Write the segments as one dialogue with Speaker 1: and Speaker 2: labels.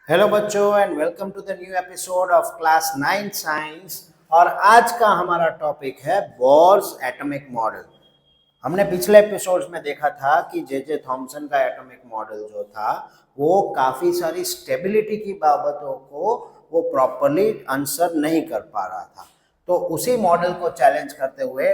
Speaker 1: Hello बच्चों and welcome to the new episode of class 9 science. और आज का हमारा टॉपिक है बोर्स एटॉमिक मॉडल। हमने पिछले एपिसोड्स में देखा था कि जे थॉमसन का एटॉमिक मॉडल जो था वो काफ़ी सारी स्टेबिलिटी की बाबतों को वो प्रॉपरली आंसर नहीं कर पा रहा था। तो उसी मॉडल को चैलेंज करते हुए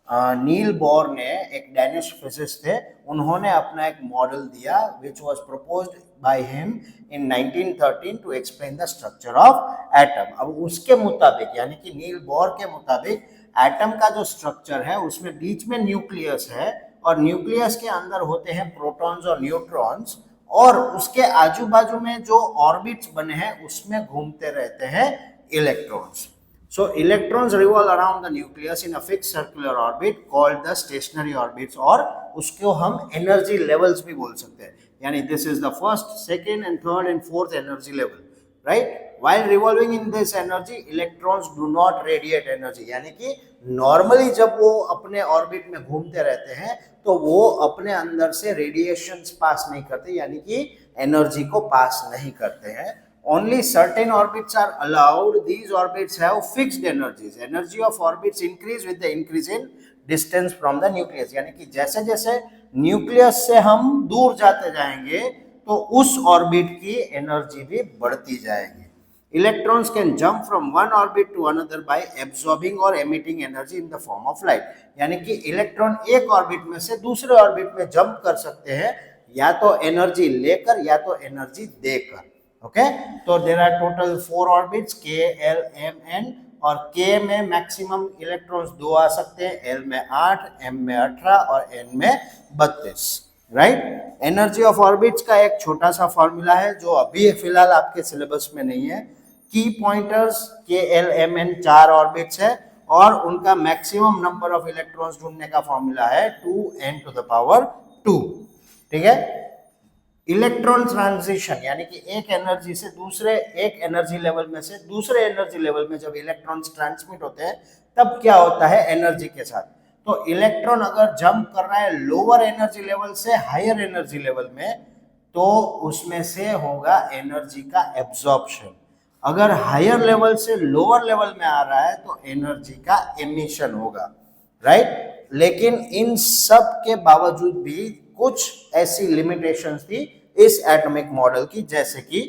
Speaker 1: नील बोर ने, एक डैनिश फिजिसिस्ट थे, उन्होंने अपना एक मॉडल दिया which was proposed by him in 1913 to explain the structure of atom. अब उसके मुताबिक यानी कि नील बोर के मुताबिक एटम का जो स्ट्रक्चर है उसमें बीच में न्यूक्लियस है और न्यूक्लियस के अंदर होते हैं प्रोटॉन्स और न्यूट्रॉन्स, और उसके आजू बाजू में जो ऑर्बिट्स बने हैं उसमें घूमते रहते हैं electrons. So electrons revolve around the nucleus in a fixed circular orbit called the stationary orbits, और उसको हम energy levels भी बोल सकते हैं। यानी this is the first, second and third and fourth energy level, right? While revolving in this energy, electrons do not radiate energy। यानी कि normally जब वो अपने orbit में घूमते रहते हैं तो वो अपने अंदर से radiations पास नहीं करते, यानी कि energy को पास नहीं करते हैं। Only certain orbits are allowed. These orbits have fixed energies. Energy of orbits increase with the increase in distance from the nucleus। यानी कि जैसे जैसे न्यूक्लियस से हम दूर जाते जाएंगे तो उस ऑर्बिट की एनर्जी भी बढ़ती जाएगी। Electrons can jump from one orbit to another by absorbing or emitting energy in the form of light। यानी कि इलेक्ट्रॉन एक ऑर्बिट में से दूसरे ऑर्बिट में जंप कर सकते हैं, या तो एनर्जी लेकर या तो एनर्जी देकर। ओके, तो देर आर टोटल 4 ऑर्बिट्स के, एल, एम, एन, और के में मैक्सिमम इलेक्ट्रॉन्स 2 आ सकते हैं, एल में 8, एम में 18 और एन में 32, राइट। एनर्जी ऑफ ऑर्बिट्स का एक छोटा सा फॉर्मूला है जो अभी फिलहाल आपके सिलेबस में नहीं है। की पॉइंटर्स के, एल, एम, एन 4 ऑर्बिट्स है और उनका मैक्सिमम नंबर ऑफ इलेक्ट्रॉन्स ढूंढने का फॉर्मूला है 2n⁻²। ठीक है। इलेक्ट्रॉन ट्रांजिशन यानी कि एक एनर्जी से दूसरे, एक एनर्जी लेवल में से दूसरे एनर्जी लेवल में जब इलेक्ट्रॉन्स ट्रांसमिट होते हैं तब क्या होता है एनर्जी के साथ। तो इलेक्ट्रॉन अगर जंप कर रहा है लोअर एनर्जी लेवल से हायर एनर्जी लेवल में तो उसमें से होगा एनर्जी का एब्जॉर्प्शन। अगर हायर लेवल से लोअर लेवल में आ रहा है तो एनर्जी का एमिशन होगा, राइट। लेकिन इन सब के बावजूद भी कुछ ऐसी लिमिटेशंस थी इस एटॉमिक मॉडल की, जैसे कि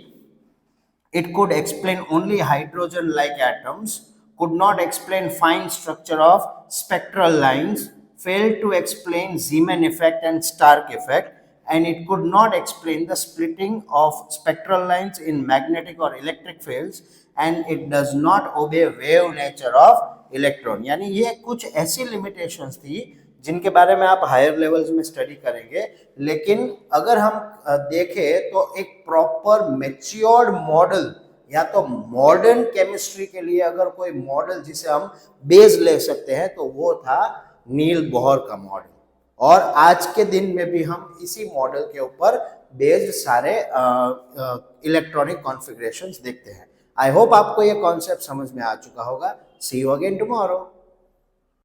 Speaker 1: it could explain only hydrogen like atoms, could not explain fine structure of spectral lines, failed to explain Zeeman effect and Stark effect, and it could not explain the splitting of spectral lines in magnetic or electric fields, and it does not obey wave nature of electron। यानी ये कुछ ऐसी limitations थी जिनके बारे में आप higher levels में स्टडी करेंगे, लेकिन अगर हम देखें तो एक प्रॉपर मैच्योर्ड मॉडल या तो मॉडर्न केमिस्ट्री के लिए अगर कोई मॉडल जिसे हम बेस ले सकते हैं तो वो था नील बोहर का मॉडल, और आज के दिन में भी हम इसी मॉडल के ऊपर बेस्ड सारे इलेक्ट्रॉनिक कॉन्फ़िगरेशंस देखते हैं। आई होप आपको ये कॉन्सेप्ट समझ में आ चुका होगा। सी यू अगेन टुमारो।